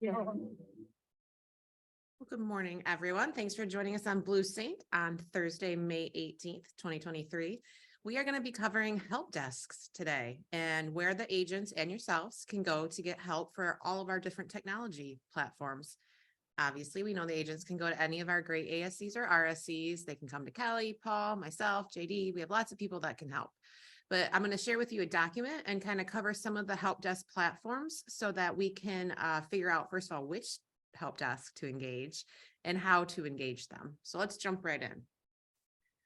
Well, good morning, everyone. Thanks for joining us on BlueSync on Thursday, May 18th, 2023. We are going to be covering help desks today and where the agents and yourselves can go to get help for all of our different technology platforms. Obviously, we know the agents can go to any of our great ASCs or RSCs. They can come to Kelly, Paul, myself, JD. We have lots of people that can help. But I'm going to share with you a document and kind of cover some of the help desk platforms so that we can figure out, first of all, which help desk to engage and how to engage them. So let's jump right in.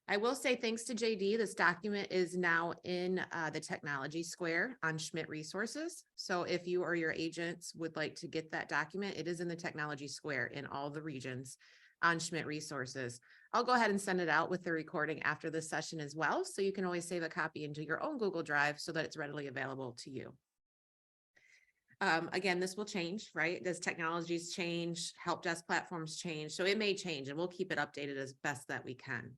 I will say thanks to JD, this document is now in the technology square on Schmidt Resources. So if you or your agents would like to get that document, it is in the technology square in all the regions on Schmidt Resources. I'll go ahead and send it out with the recording after this session as well. So you can always save a copy into your own Google Drive so that it's readily available to you. Again, this will change, right? As technologies change, help desk platforms change. So it may change and we'll keep it updated as best that we can.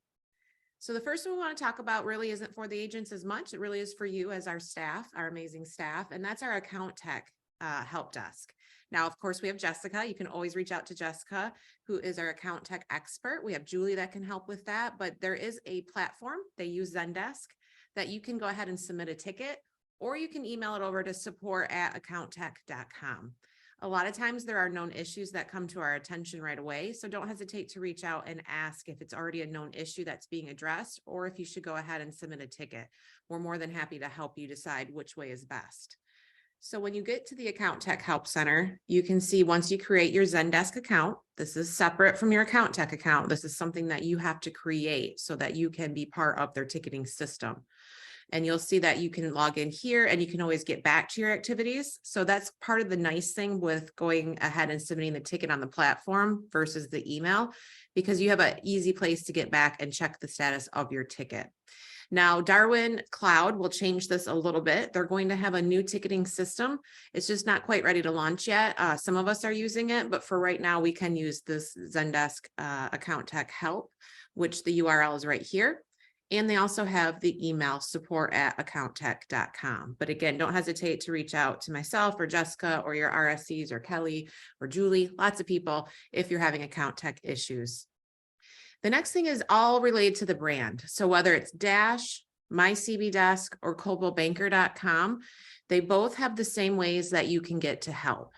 So the first one we want to talk about really isn't for the agents as much. It really is for you as our staff, our amazing staff, and that's our account tech help desk. Now, of course, we have Jessica. You can always reach out to Jessica, who is our account tech expert. We have Julie that can help with that, but there is a platform, they use Zendesk, that you can go ahead and submit a ticket, or you can email it over to support@accounttech.com. A lot of times there are known issues that come to our attention right away. So don't hesitate to reach out and ask if it's already a known issue that's being addressed, or if you should go ahead and submit a ticket. We're more than happy to help you decide which way is best. So when you get to the Account Tech Help Center, you can see once you create your Zendesk account, this is separate from your Account Tech account. This is something that you have to create so that you can be part of their ticketing system. And you'll see that you can log in here and you can always get back to your activities. So that's part of the nice thing with going ahead and submitting the ticket on the platform versus the email, because you have an easy place to get back and check the status of your ticket. Now, Darwin Cloud will change this a little bit. They're going to have a new ticketing system. It's just not quite ready to launch yet. Some of us are using it, but for right now, we can use this Zendesk Account Tech Help, which the URL is right here. And they also have the email support@accounttech.com. But again, don't hesitate to reach out to myself or Jessica or your RSCs or Kelly or Julie, lots of people, if you're having account tech issues. The next thing is all related to the brand. So whether it's Dash, MyCBDesk, or coldwellbanker.com, they both have the same ways that you can get to help.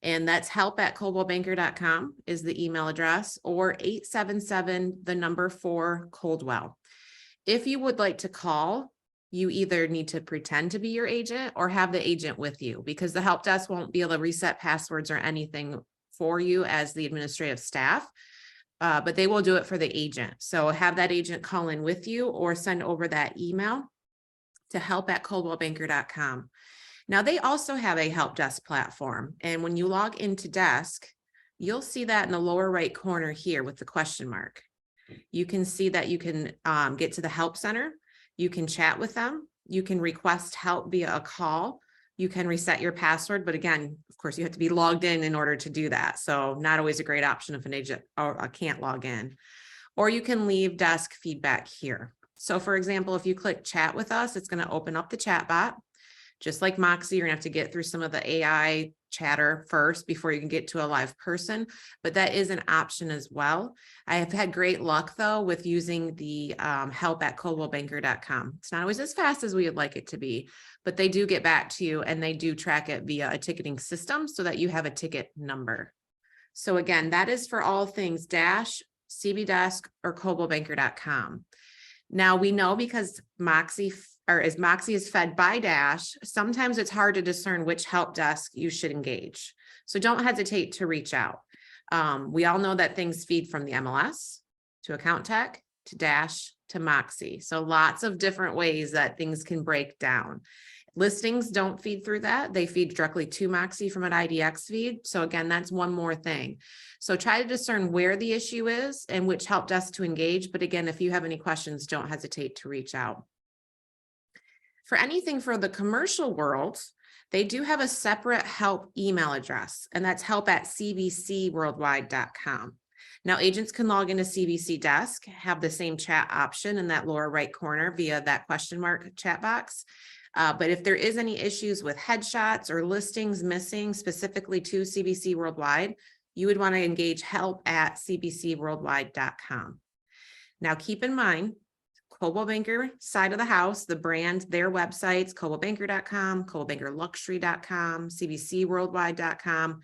And that's help@coldwellbanker.com is the email address, or 877-4 Coldwell. If you would like to call, you either need to pretend to be your agent or have the agent with you, because the help desk won't be able to reset passwords or anything for you as the administrative staff, but they will do it for the agent. So have that agent call in with you or send over that email to help@coldwellbanker.com. Now, they also have a help desk platform. And when you log into desk, you'll see that in the lower right corner here with the question mark. You can see that you can get to the help center. You can chat with them. You can request help via a call. You can reset your password. But again, of course, you have to be logged in order to do that. So not always a great option if an agent can't log in. Or you can leave desk feedback here. So for example, if you click chat with us, it's going to open up the chat bot. Just like Moxie, you're gonna have to get through some of the AI chatter first before you can get to a live person, but that is an option as well. I have had great luck though with using the help@coldwellbanker.com. It's not always as fast as we would like it to be, but they do get back to you and they do track it via a ticketing system so that you have a ticket number. So again, that is for all things Dash, CBDesk, or coldwellbanker.com. Now we know because Moxie is fed by Dash, sometimes it's hard to discern which help desk you should engage. So don't hesitate to reach out. We all know that things feed from the MLS to Account Tech to Dash to Moxie. So lots of different ways that things can break down. Listings don't feed through that. They feed directly to Moxie from an IDX feed. So again, that's one more thing. So try to discern where the issue is and which help desk to engage. But again, if you have any questions, don't hesitate to reach out. For anything for the commercial world, they do have a separate help email address, and that's help@cbcworldwide.com. Now, agents can log into CBC Desk, have the same chat option in that lower right corner via that question mark chat box. But if there is any issues with headshots or listings missing specifically to CBC Worldwide, you would want to engage help@cbcworldwide.com. Now, keep in mind, Coldwell Banker side of the house, the brand, their websites, coldwellbanker.com, coldwellbankerluxury.com, cbcworldwide.com.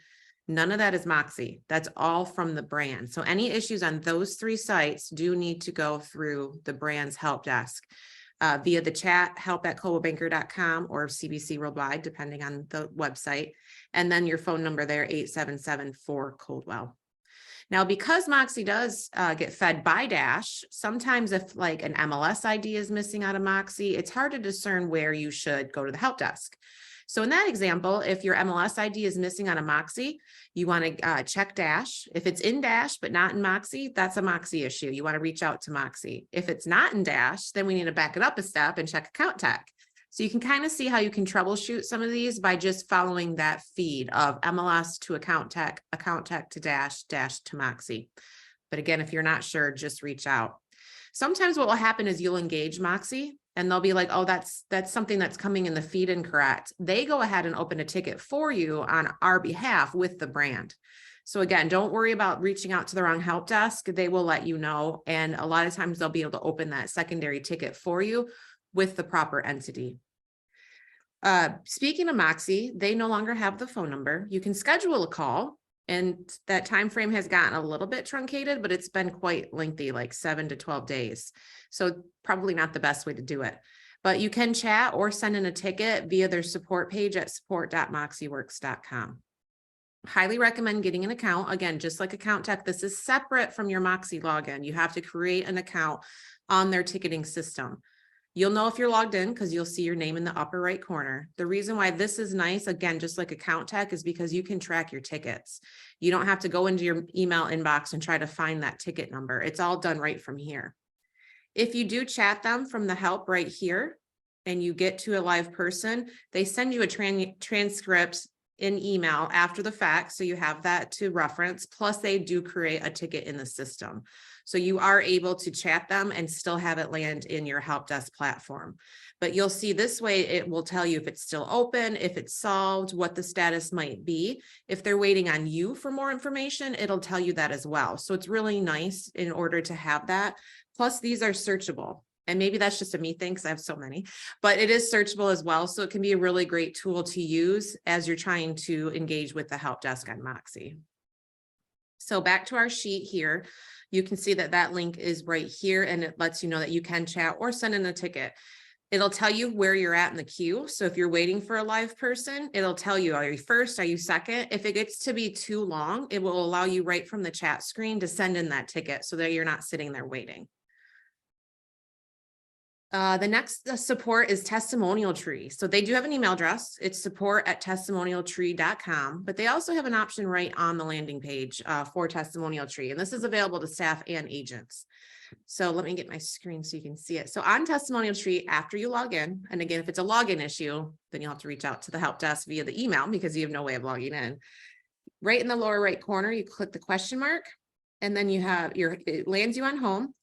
None of that is Moxie. That's all from the brand. So any issues on those three sites do need to go through the brand's help desk via the chat, help@coldwellbanker.com or CBC Worldwide, depending on the website. And then your phone number there, 877-4-Coldwell. Now, because Moxie does get fed by Dash, sometimes if like an MLS ID is missing out of Moxie, it's hard to discern where you should go to the help desk. So in that example, if your MLS ID is missing on a Moxie, you want to check Dash. If it's in Dash but not in Moxie, that's a Moxie issue. You want to reach out to Moxie. If it's not in Dash, then we need to back it up a step and check Account Tech. So you can kind of see how you can troubleshoot some of these by just following that feed of MLS to Account Tech to Dash, Dash to Moxie. But again, if you're not sure, just reach out. Sometimes what will happen is you'll engage Moxie and they'll be like, oh, that's something that's coming in the feed incorrect. They go ahead and open a ticket for you on our behalf with the brand. So again, don't worry about reaching out to the wrong help desk. They will let you know. And a lot of times they'll be able to open that secondary ticket for you with the proper entity. Speaking of Moxie, they no longer have the phone number. You can schedule a call, and that time frame has gotten a little bit truncated, but it's been quite lengthy, like 7 to 12 days. So probably not the best way to do it. But you can chat or send in a ticket via their support page at support.moxieworks.com. Highly recommend getting an account. Again, just like Account Tech, this is separate from your Moxie login. You have to create an account on their ticketing system. You'll know if you're logged in because you'll see your name in the upper right corner. The reason why this is nice, again, just like Account Tech, is because you can track your tickets. You don't have to go into your email inbox and try to find that ticket number. It's all done right from here. If you do chat them from the help right here and you get to a live person, they send you a transcript in email after the fact. So you have that to reference. Plus they do create a ticket in the system. So you are able to chat them and still have it land in your help desk platform. But you'll see this way, it will tell you if it's still open, if it's solved, what the status might be. If they're waiting on you for more information, it'll tell you that as well. So it's really nice in order to have that. Plus these are searchable. And maybe that's just a me thing because I have so many, but it is searchable as well. So it can be a really great tool to use as you're trying to engage with the help desk on Moxie. So back to our sheet here, you can see that that link is right here and it lets you know that you can chat or send in a ticket. It'll tell you where you're at in the queue. So if you're waiting for a live person, it'll tell you, are you first? Are you second? If it gets to be too long, it will allow you right from the chat screen to send in that ticket so that you're not sitting there waiting. The next support is Testimonial Tree. So they do have an email address. It's support@testimonialtree.com, but they also have an option right on the landing page for Testimonial Tree. And this is available to staff and agents. So let me get my screen so you can see it. So on Testimonial Tree, after you log in, and again, if it's a login issue, then you'll have to reach out to the help desk via the email because you have no way of logging in. Right in the lower right corner, you click the question mark, and then you have it lands you on home.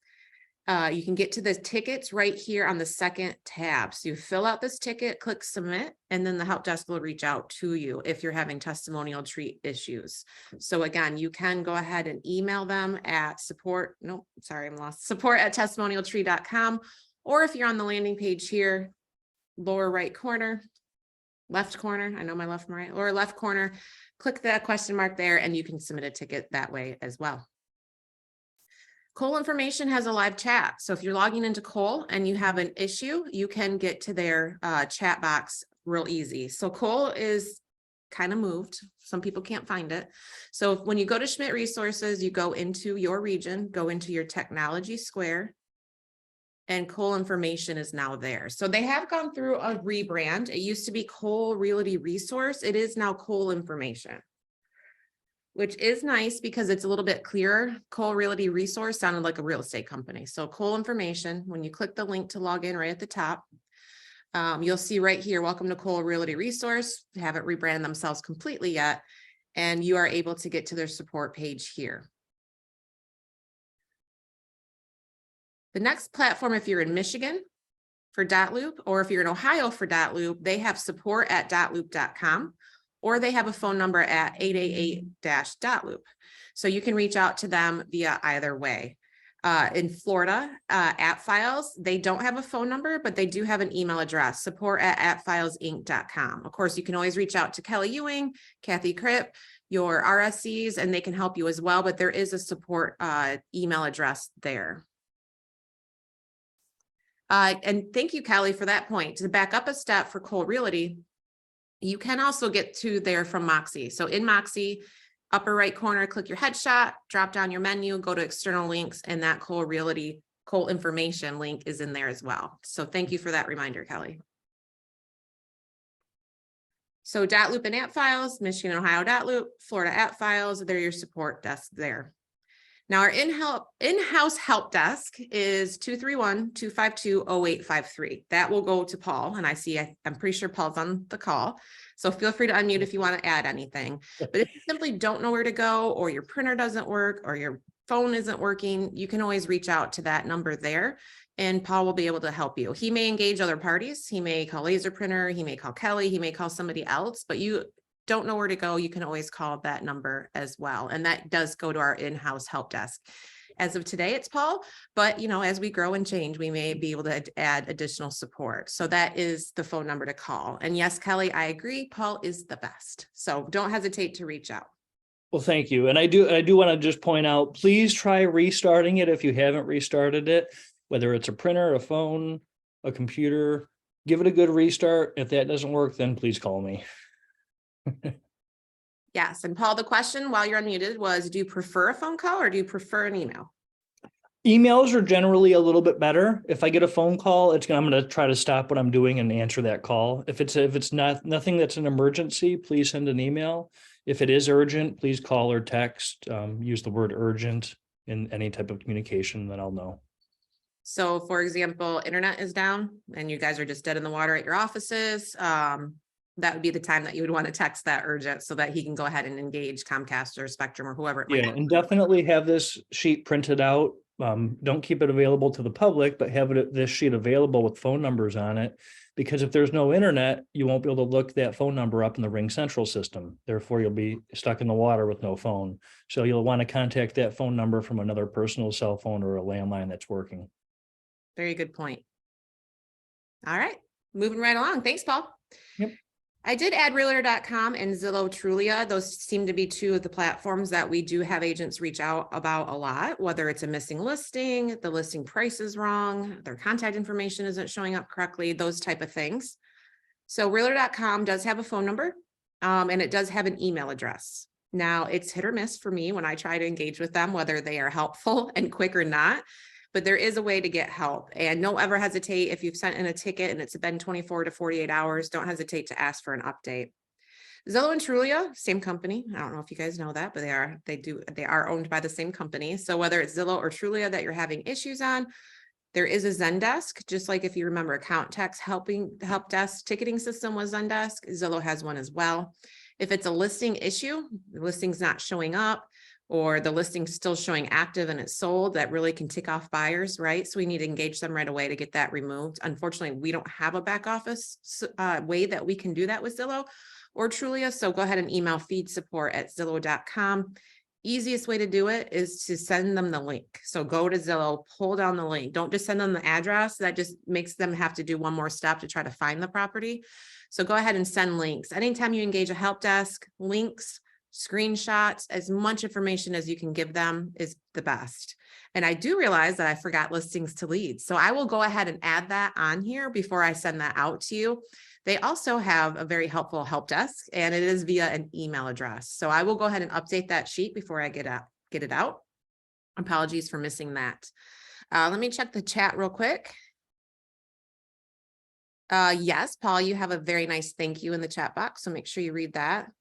You can get to the tickets right here on the second tab. So you fill out this ticket, click submit, and then the help desk will reach out to you if you're having testimonial tree issues. So again, you can go ahead and email them at support@testimonialtree.com. Or if you're on the landing page here, lower right corner, left corner, I know my left and right, or left corner, click that question mark there and you can submit a ticket that way as well. Cole Information has a live chat. So if you're logging into Cole and you have an issue, you can get to their chat box real easy. So Cole is kind of moved. Some people can't find it. So when you go to Schmidt Resources, you go into your region, go into your technology square, and Cole Information is now there. So they have gone through a rebrand. It used to be Cole Realty Resource. It is now Cole Information, which is nice because it's a little bit clearer. Cole Realty Resource sounded like a real estate company. So Cole Information, when you click the link to log in right at the top, you'll see right here, welcome to Cole Realty Resource. They haven't rebranded themselves completely yet. And you are able to get to their support page here. The next platform, if you're in Michigan for .loop, or if you're in Ohio for .loop, they have support at .loop.com, or they have a phone number at 888-.loop. So you can reach out to them via either way. In Florida, App Files, they don't have a phone number, but they do have an email address, support@appfilesinc.com. Of course, you can always reach out to Kelly Ewing, Kathy Kripp, your RSCs, and they can help you as well, but there is a support email address there. And thank you, Kelly, for that point. To back up a step for Cole Realty, you can also get to there from Moxie. So in Moxie, upper right corner, click your headshot, drop down your menu, go to external links, and that Cole Realty, Cole information link is in there as well. So thank you for that reminder, Kelly. So .loop and app files, Michigan, Ohio .loop, Florida app files, they're your support desk there. Now our in-house help desk is 231-252-0853. That will go to Paul, and I'm pretty sure Paul's on the call. So feel free to unmute if you want to add anything. But if you simply don't know where to go, or your printer doesn't work, or your phone isn't working, you can always reach out to that number there, and Paul will be able to help you. He may engage other parties. He may call Laser Printer. He may call Kelly. He may call somebody else, but you don't know where to go, you can always call that number as well. And that does go to our in-house help desk. As of today, it's Paul, but as we grow and change, we may be able to add additional support. So that is the phone number to call. And yes, Kelly, I agree, Paul is the best. So don't hesitate to reach out. Well, thank you. And I do want to just point out, please try restarting it if you haven't restarted it, whether it's a printer, a phone, a computer, give it a good restart. If that doesn't work, then please call me. Yes. And Paul, the question while you're unmuted was, do you prefer a phone call or do you prefer an email? Emails are generally a little bit better. If I get a phone call, I'm going to try to stop what I'm doing and answer that call. If it's nothing that's an emergency, please send an email. If it is urgent, please call or text. Use the word urgent in any type of communication, then I'll know. So for example, internet is down and you guys are just dead in the water at your offices. That would be the time that you would want to text that urgent so that he can go ahead and engage Comcast or Spectrum or whoever it might be. And definitely have this sheet printed out. Don't keep it available to the public, but have this sheet available with phone numbers on it, because if there's no internet, you won't be able to look that phone number up in the Ring Central system. Therefore, you'll be stuck in the water with no phone. So you'll want to contact that phone number from another personal cell phone or a landline that's working. Very good point. All right, moving right along. Thanks, Paul. Yep. I did add Realtor.com and Zillow Trulia. Those seem to be two of the platforms that we do have agents reach out about a lot, whether it's a missing listing, the listing price is wrong, their contact information isn't showing up correctly, those type of things. So Realtor.com does have a phone number and it does have an email address. Now it's hit or miss for me when I try to engage with them, whether they are helpful and quick or not. But there is a way to get help, and don't ever hesitate if you've sent in a ticket and it's been 24 to 48 hours, don't hesitate to ask for an update. Zillow and Trulia, same company. I don't know if you guys know that, but they are owned by the same company. So whether it's Zillow or Trulia that you're having issues on, there is a Zendesk, just like if you remember Account Tech's help desk ticketing system was Zendesk, Zillow has one as well. If it's a listing issue, the listing's not showing up, or the listing's still showing active and it's sold, that really can tick off buyers, right? So we need to engage them right away to get that removed. Unfortunately, we don't have a back office way that we can do that with Zillow or Trulia. So go ahead and email feedsupport@zillow.com. Easiest way to do it is to send them the link. So go to Zillow, pull down the link. Don't just send them the address. That just makes them have to do one more step to try to find the property. So go ahead and send links. Anytime you engage a help desk, links, screenshots, as much information as you can give them is the best. And I do realize that I forgot listings to leads. So I will go ahead and add that on here before I send that out to you. They also have a very helpful help desk, and it is via an email address. So I will go ahead and update that sheet before I get it out. Apologies for missing that. Let me check the chat real quick. Yes, Paul, you have a very nice thank you in the chat box, so make sure you read that.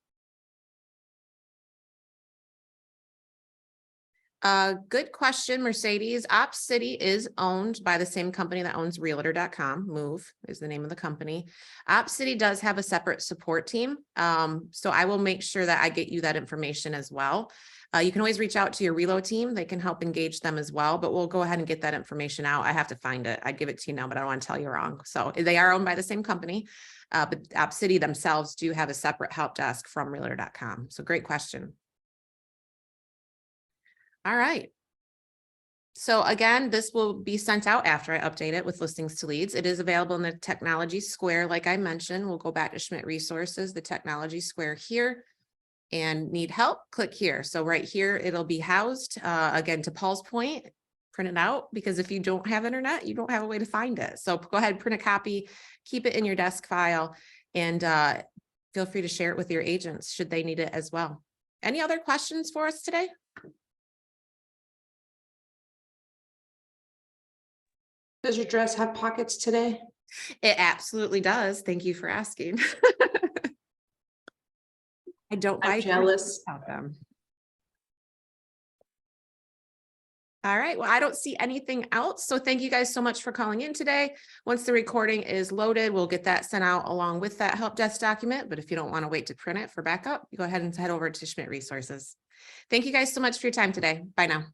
Good question, Mercedes. Ops City is owned by the same company that owns Realtor.com. Move is the name of the company. Ops City does have a separate support team. So I will make sure that I get you that information as well. You can always reach out to your Relo team. They can help engage them as well, but we'll go ahead and get that information out. I have to find it. I'd give it to you now, but I don't want to tell you wrong. So they are owned by the same company, but Ops City themselves do have a separate help desk from Realtor.com. So great question. All right. So again, this will be sent out after I update it with listings to leads. It is available in the technology square. Like I mentioned, we'll go back to Schmidt Resources, the technology square here, and need help, click here. So right here, it'll be housed. Again, to Paul's point, print it out, because if you don't have internet, you don't have a way to find it. So go ahead, print a copy, keep it in your desk file, and feel free to share it with your agents should they need it as well. Any other questions for us today? Does your dress have pockets today? It absolutely does. Thank you for asking. I don't buy I'm jealous. about them. All right. Well, I don't see anything else. So thank you guys so much for calling in today. Once the recording is loaded, we'll get that sent out along with that help desk document. But if you don't want to wait to print it for backup, you go ahead and head over to Schmidt Resources. Thank you guys so much for your time today. Bye now.